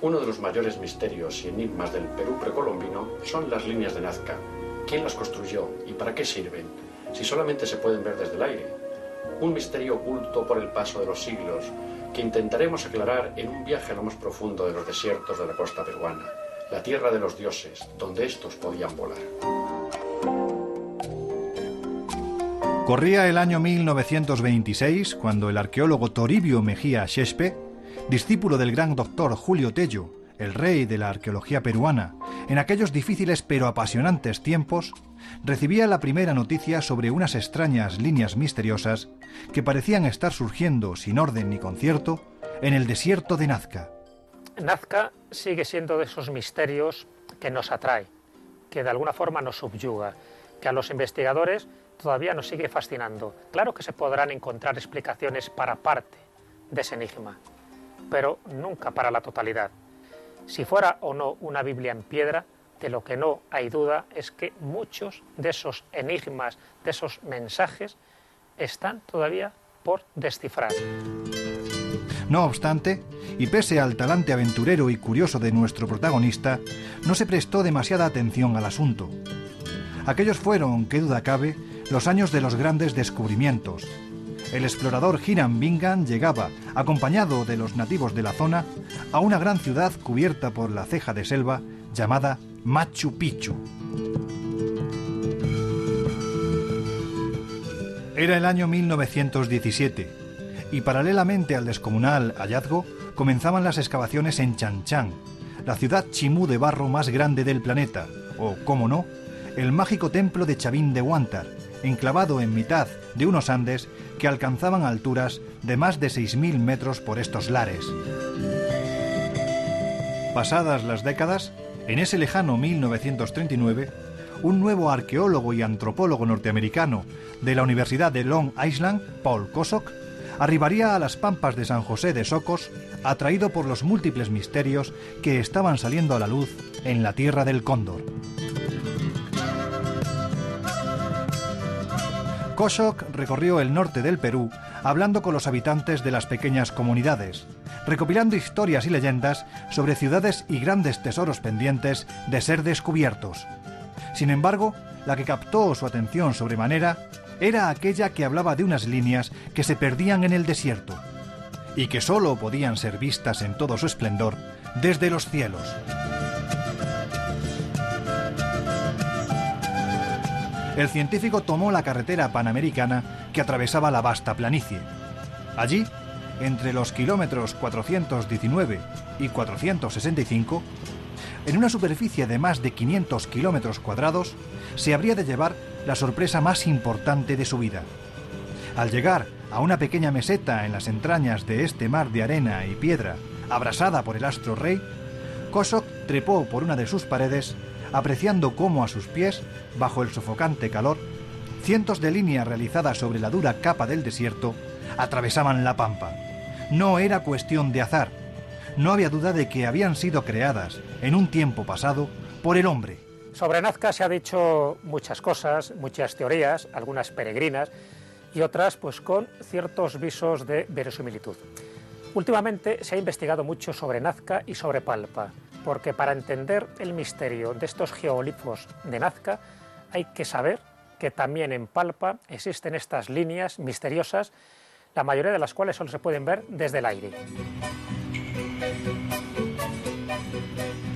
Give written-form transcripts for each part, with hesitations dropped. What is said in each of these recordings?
Uno de los mayores misterios y enigmas del Perú precolombino son las líneas de Nazca. ¿Quién las construyó y para qué sirven? Si solamente se pueden ver desde el aire. Un misterio oculto por el paso de los siglos que intentaremos aclarar en un viaje a lo más profundo de los desiertos de la costa peruana, la tierra de los dioses, donde estos podían volar. Corría el año 1926 cuando el arqueólogo Toribio Mejía Xexpe, discípulo del gran doctor Julio Tello, el rey de la arqueología peruana, en aquellos difíciles pero apasionantes tiempos, recibía la primera noticia sobre unas extrañas líneas misteriosas que parecían estar surgiendo sin orden ni concierto en el desierto de Nazca. Nazca sigue siendo de esos misterios que nos atrae, que de alguna forma nos subyuga, que a los investigadores todavía nos sigue fascinando. Claro que se podrán encontrar explicaciones para parte de ese enigma, pero nunca para la totalidad. Si fuera o no una Biblia en piedra, de lo que no hay duda es que muchos de esos enigmas, de esos mensajes, están todavía por descifrar. No obstante, y pese al talante aventurero y curioso de nuestro protagonista, no se prestó demasiada atención al asunto. Aquellos fueron, qué duda cabe, los años de los grandes descubrimientos. El explorador Hiram Bingham llegaba, acompañado de los nativos de la zona, a una gran ciudad cubierta por la ceja de selva llamada Machu Picchu. Era el año 1917 y paralelamente al descomunal hallazgo comenzaban las excavaciones en Chan Chan, la ciudad chimú de barro más grande del planeta, o, cómo no, el mágico templo de Chavín de Huántar, enclavado en mitad de unos Andes que alcanzaban alturas de más de 6.000 metros por estos lares. Pasadas las décadas, en ese lejano 1939, un nuevo arqueólogo y antropólogo norteamericano de la Universidad de Long Island, Paul Kosok, arribaría a las pampas de San José de Socos, atraído por los múltiples misterios que estaban saliendo a la luz en la Tierra del Cóndor. Kosok recorrió el norte del Perú hablando con los habitantes de las pequeñas comunidades, recopilando historias y leyendas sobre ciudades y grandes tesoros pendientes de ser descubiertos. Sin embargo, la que captó su atención sobremanera era aquella que hablaba de unas líneas que se perdían en el desierto y que sólo podían ser vistas en todo su esplendor desde los cielos. El científico tomó la carretera panamericana que atravesaba la vasta planicie. Allí, entre los kilómetros 419 y 465, en una superficie de más de 500 kilómetros cuadrados, se habría de llevar la sorpresa más importante de su vida. Al llegar a una pequeña meseta en las entrañas de este mar de arena y piedra, abrasada por el astro rey, Kosok trepó por una de sus paredes, apreciando cómo a sus pies, bajo el sofocante calor, cientos de líneas realizadas sobre la dura capa del desierto atravesaban la pampa. No era cuestión de azar. No había duda de que habían sido creadas, en un tiempo pasado, por el hombre. Sobre Nazca se ha dicho muchas cosas, muchas teorías, algunas peregrinas y otras pues con ciertos visos de verosimilitud. Últimamente se ha investigado mucho sobre Nazca y sobre Palpa, porque para entender el misterio de estos geoglifos de Nazca hay que saber que también en Palpa existen estas líneas misteriosas, la mayoría de las cuales solo se pueden ver desde el aire.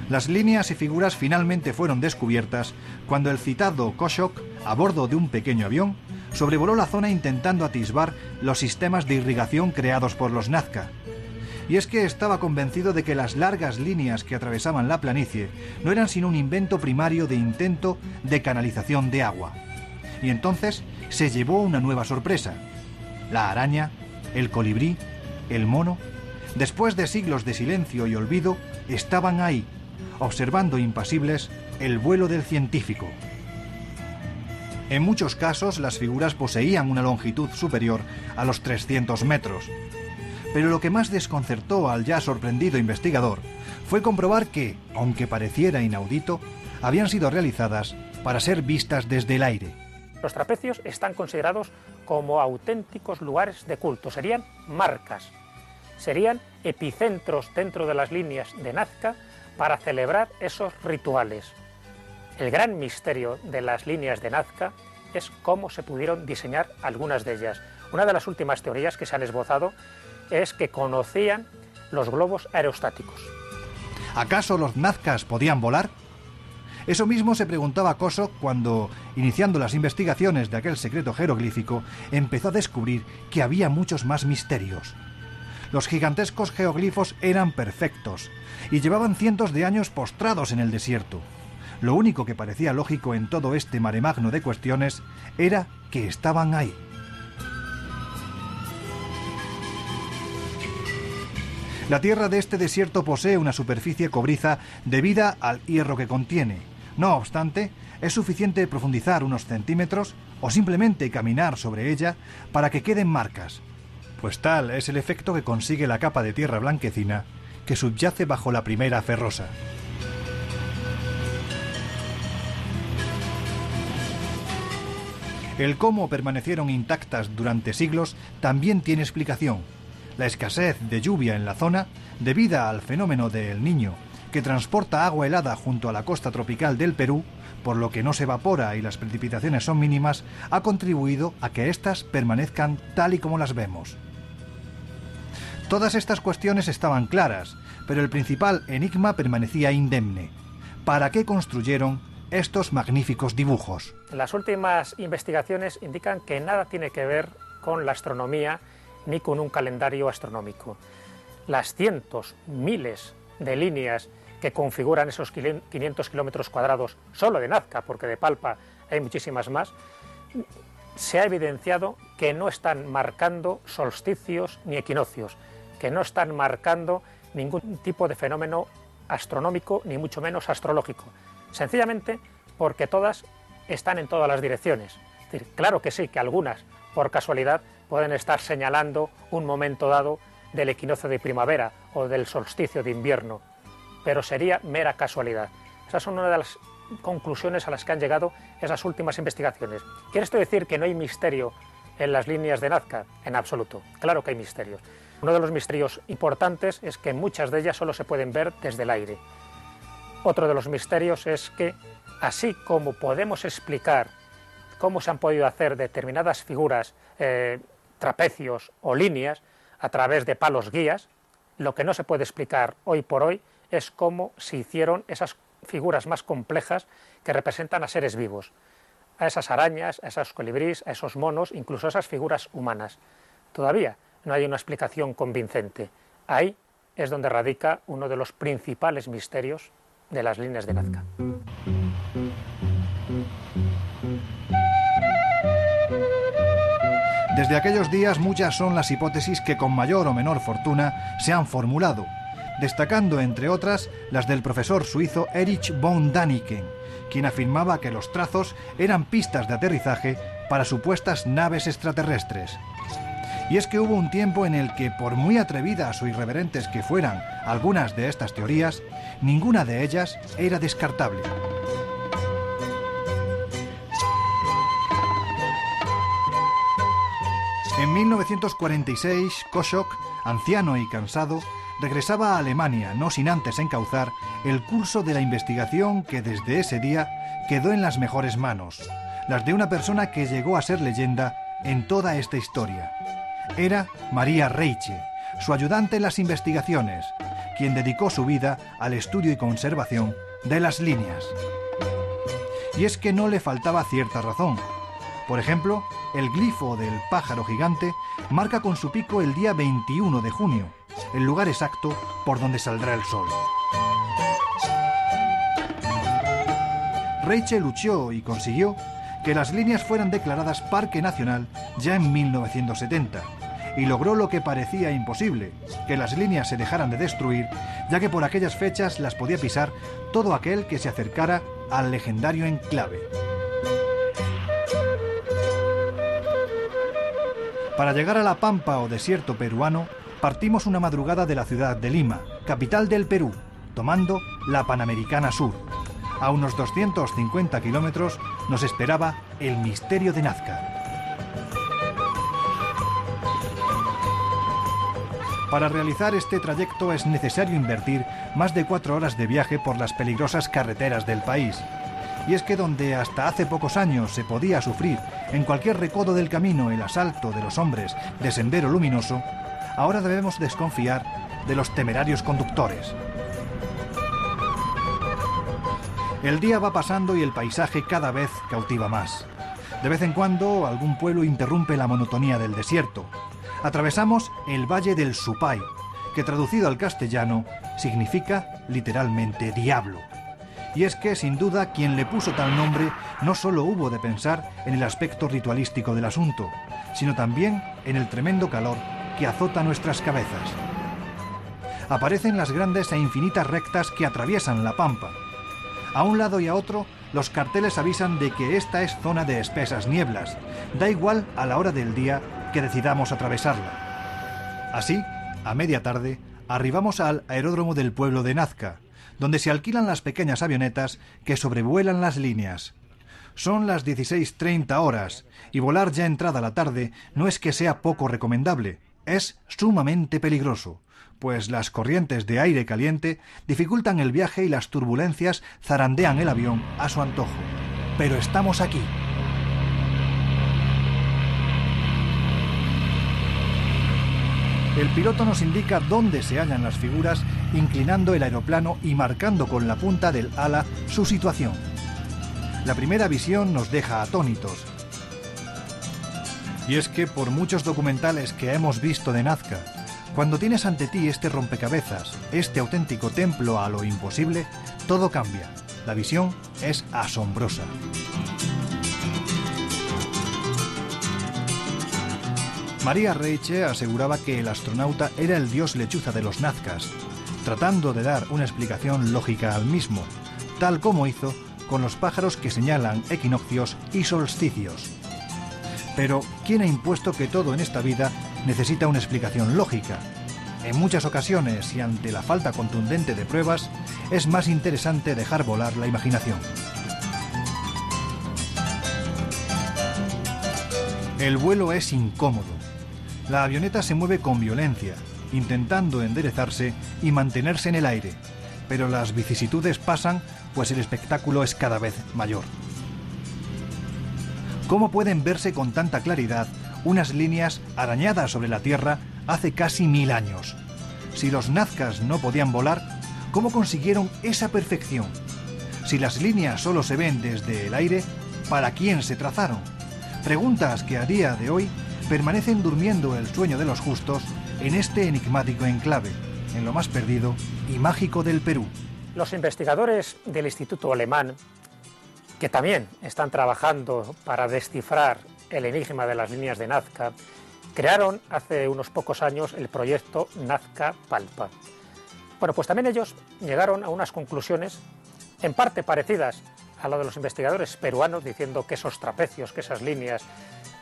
Las líneas y figuras finalmente fueron descubiertas cuando el citado Kosok, a bordo de un pequeño avión, sobrevoló la zona intentando atisbar los sistemas de irrigación creados por los Nazca. Y es que estaba convencido de que las largas líneas que atravesaban la planicie no eran sino un invento primario de intento de canalización de agua. Y entonces se llevó una nueva sorpresa. La araña, el colibrí, el mono, después de siglos de silencio y olvido, estaban ahí, observando impasibles el vuelo del científico. En muchos casos las figuras poseían una longitud superior a los 300 metros. Pero lo que más desconcertó al ya sorprendido investigador fue comprobar que, aunque pareciera inaudito, habían sido realizadas para ser vistas desde el aire. Los trapecios están considerados como auténticos lugares de culto, serían marcas. serían epicentros dentro de las líneas de Nazca para celebrar esos rituales. El gran misterio de las líneas de Nazca es cómo se pudieron diseñar algunas de ellas. Una de las últimas teorías que se han esbozado es que conocían los globos aerostáticos. ¿Acaso los nazcas podían volar? Eso mismo se preguntaba Kosok cuando, iniciando las investigaciones de aquel secreto jeroglífico, empezó a descubrir que había muchos más misterios. Los gigantescos geoglifos eran perfectos y llevaban cientos de años postrados en el desierto. Lo único que parecía lógico en todo este maremagno de cuestiones era que estaban ahí. La tierra de este desierto posee una superficie cobriza debida al hierro que contiene. No obstante, es suficiente profundizar unos centímetros o simplemente caminar sobre ella para que queden marcas, pues tal es el efecto que consigue la capa de tierra blanquecina que subyace bajo la primera ferrosa. El cómo permanecieron intactas durante siglos también tiene explicación. La escasez de lluvia en la zona, debida al fenómeno de El Niño, que transporta agua helada junto a la costa tropical del Perú, por lo que no se evapora y las precipitaciones son mínimas, ha contribuido a que éstas permanezcan tal y como las vemos. Todas estas cuestiones estaban claras, pero el principal enigma permanecía indemne. ¿Para qué construyeron estos magníficos dibujos? Las últimas investigaciones indican que nada tiene que ver con la astronomía ni con un calendario astronómico. Las cientos, miles de líneas que configuran esos 500 kilómetros cuadrados solo de Nazca, porque de Palpa hay muchísimas más, se ha evidenciado que no están marcando solsticios ni equinoccios, que no están marcando ningún tipo de fenómeno astronómico, ni mucho menos astrológico, sencillamente porque todas están en todas las direcciones. Es decir, claro que sí, que algunas, por casualidad, pueden estar señalando un momento dado del equinoccio de primavera o del solsticio de invierno, pero sería mera casualidad. Esas son una de las conclusiones a las que han llegado esas últimas investigaciones. ¿Quiere esto decir que no hay misterio en las líneas de Nazca? En absoluto, claro que hay misterios. Uno de los misterios importantes es que muchas de ellas solo se pueden ver desde el aire. Otro de los misterios es que, así como podemos explicar cómo se han podido hacer determinadas figuras, trapecios o líneas a través de palos guías, lo que no se puede explicar hoy por hoy es cómo se hicieron esas figuras más complejas que representan a seres vivos, a esas arañas, a esos colibríes, a esos monos, incluso a esas figuras humanas. Todavía no hay una explicación convincente. Ahí es donde radica uno de los principales misterios de las líneas de Nazca. Desde aquellos días muchas son las hipótesis que con mayor o menor fortuna se han formulado, destacando entre otras las del profesor suizo Erich von Däniken, quien afirmaba que los trazos eran pistas de aterrizaje para supuestas naves extraterrestres. Y es que hubo un tiempo en el que, por muy atrevidas o irreverentes que fueran algunas de estas teorías, ninguna de ellas era descartable. En 1946, Kosok, anciano y cansado, regresaba a Alemania, no sin antes encauzar el curso de la investigación que desde ese día quedó en las mejores manos, las de una persona que llegó a ser leyenda en toda esta historia. Era Maria Reiche, su ayudante en las investigaciones, quien dedicó su vida al estudio y conservación de las líneas. Y es que no le faltaba cierta razón. Por ejemplo, el glifo del pájaro gigante marca con su pico el día 21 de junio, el lugar exacto por donde saldrá el sol. Reiche luchó y consiguió que las líneas fueran declaradas Parque Nacional ya en 1970, y logró lo que parecía imposible, que las líneas se dejaran de destruir, ya que por aquellas fechas las podía pisar todo aquel que se acercara al legendario enclave. Para llegar a la pampa o desierto peruano, partimos una madrugada de la ciudad de Lima, capital del Perú, tomando la Panamericana Sur. A unos 250 kilómetros nos esperaba el misterio de Nazca. Para realizar este trayecto es necesario invertir más de 4 horas de viaje por las peligrosas carreteras del país. Y es que donde hasta hace pocos años se podía sufrir en cualquier recodo del camino el asalto de los hombres de Sendero Luminoso, ahora debemos desconfiar de los temerarios conductores. El día va pasando y el paisaje cada vez cautiva más. De vez en cuando algún pueblo interrumpe la monotonía del desierto. Atravesamos el Valle del Supay, que traducido al castellano significa literalmente diablo. Y es que, sin duda, quien le puso tal nombre no solo hubo de pensar en el aspecto ritualístico del asunto, sino también en el tremendo calor que azota nuestras cabezas. Aparecen las grandes e infinitas rectas que atraviesan la pampa. A un lado y a otro, los carteles avisan de que esta es zona de espesas nieblas, da igual a la hora del día que decidamos atravesarla. Así, a media tarde, arribamos al aeródromo del pueblo de Nazca, donde se alquilan las pequeñas avionetas que sobrevuelan las líneas. Son las 16:30 horas y volar ya entrada la tarde no es que sea poco recomendable, es sumamente peligroso, pues las corrientes de aire caliente dificultan el viaje y las turbulencias zarandean el avión a su antojo. Pero estamos aquí. El piloto nos indica dónde se hallan las figuras, inclinando el aeroplano y marcando con la punta del ala su situación. La primera visión nos deja atónitos. Y es que por muchos documentales que hemos visto de Nazca, cuando tienes ante ti este rompecabezas, este auténtico templo a lo imposible, todo cambia. La visión es asombrosa. María Reiche aseguraba que el astronauta era el dios lechuza de los nazcas, tratando de dar una explicación lógica al mismo, tal como hizo con los pájaros que señalan equinoccios y solsticios. Pero, ¿quién ha impuesto que todo en esta vida necesita una explicación lógica? En muchas ocasiones, y ante la falta contundente de pruebas, es más interesante dejar volar la imaginación. El vuelo es incómodo. La avioneta se mueve con violencia, intentando enderezarse y mantenerse en el aire, pero las vicisitudes pasan, pues el espectáculo es cada vez mayor. ¿Cómo pueden verse con tanta claridad unas líneas arañadas sobre la Tierra hace casi 1000 años? Si los nazcas no podían volar, ¿cómo consiguieron esa perfección? Si las líneas solo se ven desde el aire, ¿para quién se trazaron? Preguntas que a día de hoy permanecen durmiendo el sueño de los justos en este enigmático enclave, en lo más perdido y mágico del Perú. Los investigadores del Instituto Alemán, que también están trabajando para descifrar el enigma de las líneas de Nazca, crearon hace unos pocos años el proyecto Nazca Palpa. Bueno, pues también ellos llegaron a unas conclusiones en parte parecidas a lo de los investigadores peruanos, diciendo que esos trapecios, que esas líneas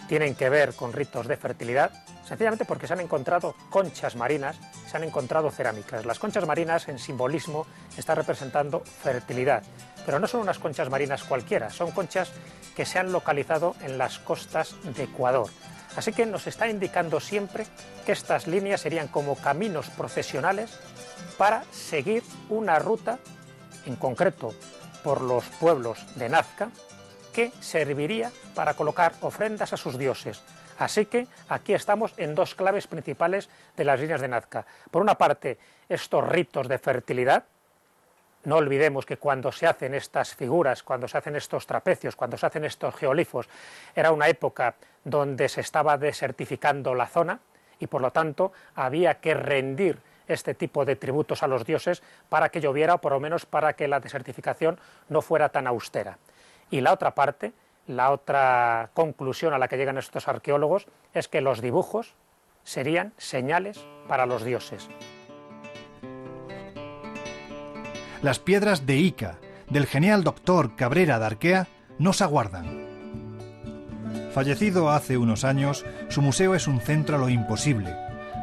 tienen que ver con ritos de fertilidad, sencillamente porque se han encontrado conchas marinas, se han encontrado cerámicas. Las conchas marinas en simbolismo están representando fertilidad, pero no son unas conchas marinas cualquiera, son conchas que se han localizado en las costas de Ecuador. Así que nos está indicando siempre que estas líneas serían como caminos procesionales para seguir una ruta, en concreto por los pueblos de Nazca, que serviría para colocar ofrendas a sus dioses. Así que aquí estamos en dos claves principales de las líneas de Nazca. Por una parte, estos ritos de fertilidad. No olvidemos que cuando se hacen estas figuras, cuando se hacen estos trapecios, cuando se hacen estos geoglifos, era una época donde se estaba desertificando la zona y por lo tanto había que rendir este tipo de tributos a los dioses para que lloviera o por lo menos para que la desertificación no fuera tan austera. Y la otra parte, la otra conclusión a la que llegan estos arqueólogos es que los dibujos serían señales para los dioses. Las piedras de Ica, del genial doctor Cabrera de Arquea, nos aguardan. Fallecido hace unos años, su museo es un centro a lo imposible,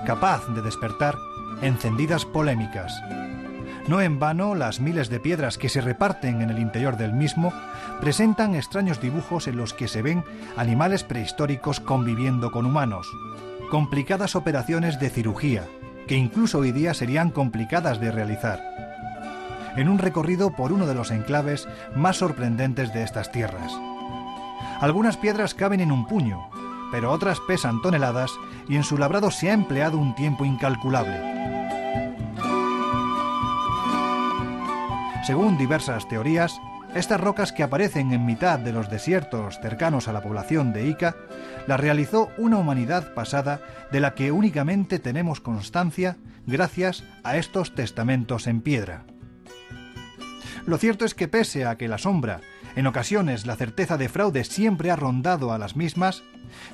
capaz de despertar encendidas polémicas. No en vano, las miles de piedras que se reparten en el interior del mismo presentan extraños dibujos en los que se ven animales prehistóricos conviviendo con humanos, complicadas operaciones de cirugía, que incluso hoy día serían complicadas de realizar. En un recorrido por uno de los enclaves más sorprendentes de estas tierras. Algunas piedras caben en un puño, pero otras pesan toneladas y en su labrado se ha empleado un tiempo incalculable. Según diversas teorías, estas rocas que aparecen en mitad de los desiertos cercanos a la población de Ica, las realizó una humanidad pasada de la que únicamente tenemos constancia gracias a estos testamentos en piedra. Lo cierto es que pese a que la sombra, en ocasiones la certeza de fraude siempre ha rondado a las mismas,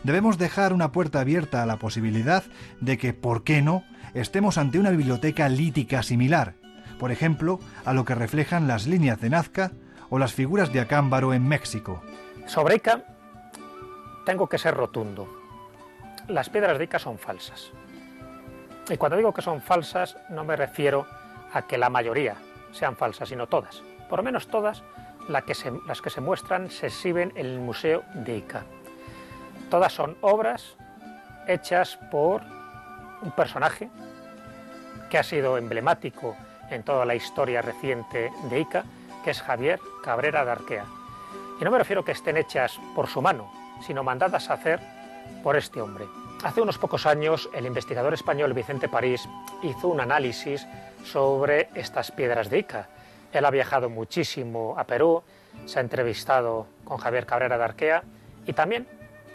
debemos dejar una puerta abierta a la posibilidad de que, ¿por qué no?, estemos ante una biblioteca lítica similar, por ejemplo, a lo que reflejan las líneas de Nazca o las figuras de Acámbaro en México. Sobre Ica tengo que ser rotundo. Las piedras de Ica son falsas. Y cuando digo que son falsas no me refiero a que la mayoría sean falsas, sino todas. Por lo menos todas las que se muestran se exhiben en el Museo de Ica. Todas son obras hechas por un personaje que ha sido emblemático en toda la historia reciente de Ica, que es Javier Cabrera de Arquea. Y no me refiero que estén hechas por su mano, sino mandadas a hacer por este hombre. Hace unos pocos años, el investigador español Vicente París hizo un análisis sobre estas piedras de Ica. Él ha viajado muchísimo a Perú, se ha entrevistado con Javier Cabrera de Arquea y también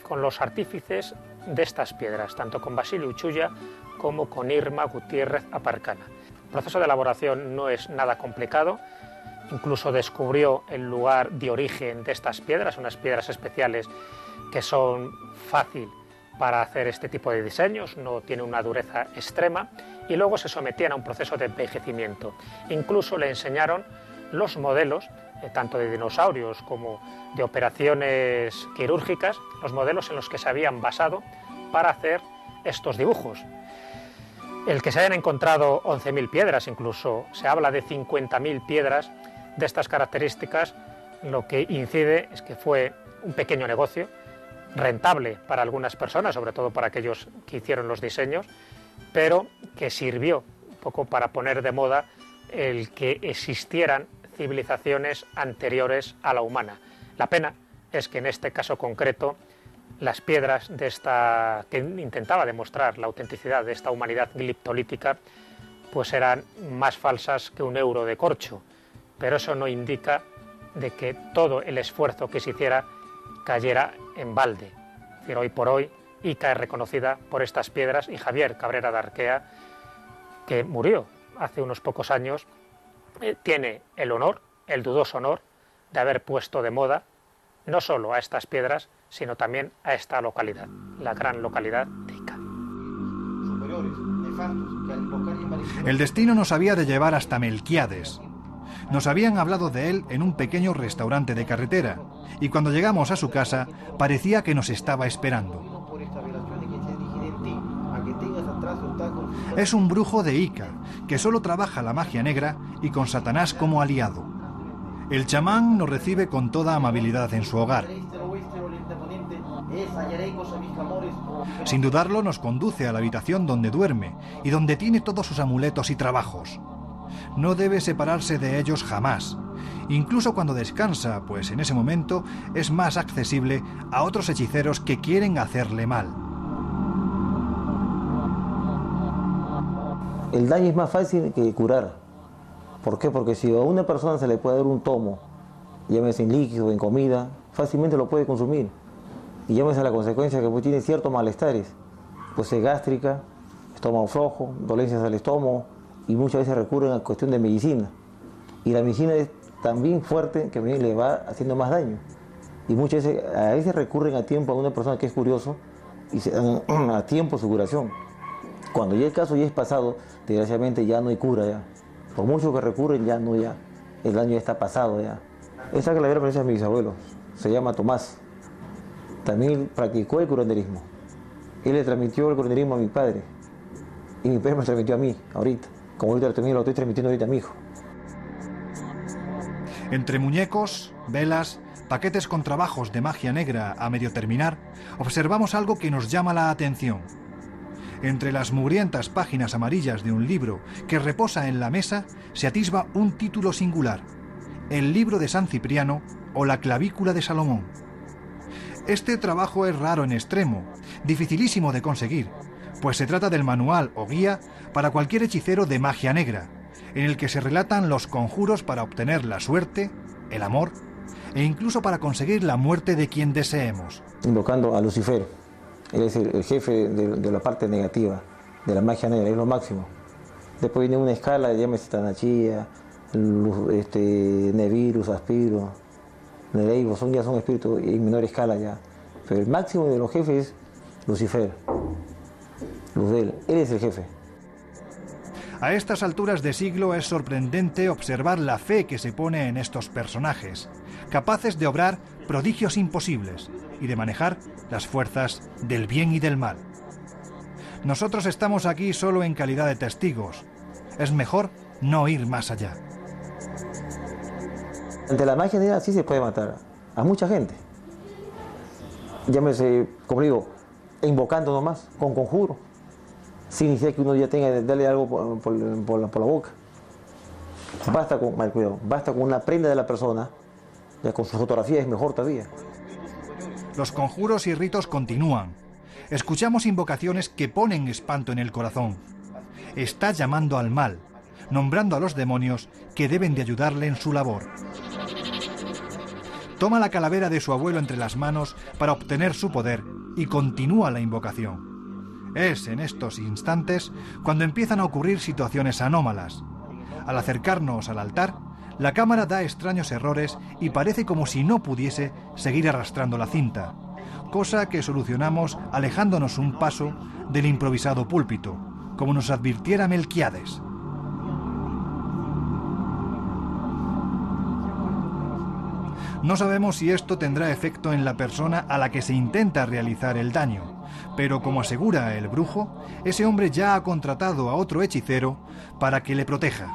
con los artífices de estas piedras, tanto con Basilio Uchuya como con Irma Gutiérrez Aparcana. El proceso de elaboración no es nada complicado, incluso descubrió el lugar de origen de estas piedras, unas piedras especiales que son fácil para hacer este tipo de diseños, no tiene una dureza extrema, y luego se sometían a un proceso de envejecimiento. Incluso le enseñaron los modelos, tanto de dinosaurios como de operaciones quirúrgicas, los modelos en los que se habían basado para hacer estos dibujos. El que se hayan encontrado 11.000 piedras, incluso se habla de 50.000 piedras de estas características, lo que incide es que fue un pequeño negocio, rentable para algunas personas, sobre todo para aquellos que hicieron los diseños, pero que sirvió un poco para poner de moda el que existieran civilizaciones anteriores a la humana. La pena es que en este caso concreto las piedras de esta, que intentaba demostrar la autenticidad de esta humanidad gliptolítica, pues eran más falsas que un euro de corcho, pero eso no indica de que todo el esfuerzo que se hiciera cayera en balde. Es decir, hoy por hoy Ica es reconocida por estas piedras y Javier Cabrera de Arquea, que murió hace unos pocos años, tiene el honor, el dudoso honor, de haber puesto de moda no solo a estas piedras, sino también a esta localidad, la gran localidad de Ica. El destino nos había de llevar hasta Melquiades. Nos habían hablado de él en un pequeño restaurante de carretera, y cuando llegamos a su casa parecía que nos estaba esperando. Es un brujo de Ica, que solo trabaja la magia negra y con Satanás como aliado. El chamán nos recibe con toda amabilidad en su hogar. Sin dudarlo, nos conduce a la habitación donde duerme y donde tiene todos sus amuletos y trabajos. No debe separarse de ellos jamás, incluso cuando descansa, pues en ese momento es más accesible a otros hechiceros que quieren hacerle mal. El daño es más fácil que curar. ¿Por qué? Porque si a una persona se le puede dar un tomo, llámese en líquido, en comida, fácilmente lo puede consumir. Y llámese a la consecuencia que pues tiene ciertos malestares, pues gástrica, estómago flojo, dolencias al estómago, y muchas veces recurren a cuestión de medicina. Y la medicina es tan bien fuerte que le va haciendo más daño. Y muchas veces, a veces recurren a tiempo a una persona que es curioso y se dan a tiempo su curación. Cuando ya el caso ya es pasado, desgraciadamente ya no hay cura ya. Por mucho que recurren, ya no ya. El daño ya está pasado ya. Esa calavera pertenece a mis bisabuelos. Se llama Tomás. También practicó el curanderismo. Él le transmitió el curanderismo a mi padre. Y mi padre me lo transmitió a mí, ahorita. Como ahorita también lo estoy transmitiendo ahorita a mi hijo. Entre muñecos, velas, paquetes con trabajos de magia negra a medio terminar, observamos algo que nos llama la atención. Entre las mugrientas páginas amarillas de un libro que reposa en la mesa se atisba un título singular: El libro de San Cipriano o la clavícula de Salomón. Este trabajo es raro en extremo, dificilísimo de conseguir, pues se trata del manual o guía para cualquier hechicero de magia negra, en el que se relatan los conjuros para obtener la suerte, el amor e incluso para conseguir la muerte de quien deseemos. Invocando a Lucifer, él es el jefe de la parte negativa, de la magia negra, es lo máximo. Después viene una escala, llámese Tanachía, Nevirus, Aspiro, Nereibo, ya son espíritus en menor escala ya. Pero el máximo de los jefes es Lucifer, Luzbel, él es el jefe. A estas alturas de siglo es sorprendente observar la fe que se pone en estos personajes, capaces de obrar prodigios imposibles y de manejar las fuerzas del bien y del mal. Nosotros estamos aquí solo en calidad de testigos. Es mejor no ir más allá. Ante la magia negra sí se puede matar a mucha gente. Llámese, como digo, invocando nomás, con conjuro, sin necesidad que uno ya tenga que darle algo por la boca. Basta con, mal cuidado, basta con una prenda de la persona, ya con su fotografía es mejor todavía. Los conjuros y ritos continúan. Escuchamos invocaciones que ponen espanto en el corazón. Está llamando al mal, nombrando a los demonios que deben de ayudarle en su labor. Toma la calavera de su abuelo entre las manos para obtener su poder y continúa la invocación. Es en estos instantes cuando empiezan a ocurrir situaciones anómalas. Al acercarnos al altar, la cámara da extraños errores y parece como si no pudiese seguir arrastrando la cinta, cosa que solucionamos alejándonos un paso del improvisado púlpito, como nos advirtiera Melquiades. No sabemos si esto tendrá efecto en la persona a la que se intenta realizar el daño, pero como asegura el brujo, ese hombre ya ha contratado a otro hechicero para que le proteja.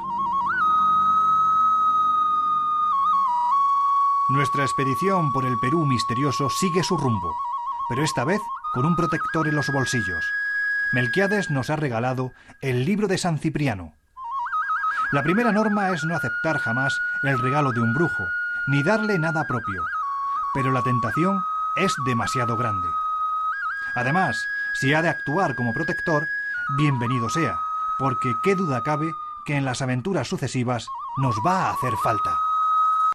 Nuestra expedición por el Perú misterioso sigue su rumbo, pero esta vez con un protector en los bolsillos. Melquiades nos ha regalado el libro de San Cipriano. La primera norma es no aceptar jamás el regalo de un brujo, ni darle nada propio, pero la tentación es demasiado grande. Además, si ha de actuar como protector, bienvenido sea, porque qué duda cabe que en las aventuras sucesivas nos va a hacer falta.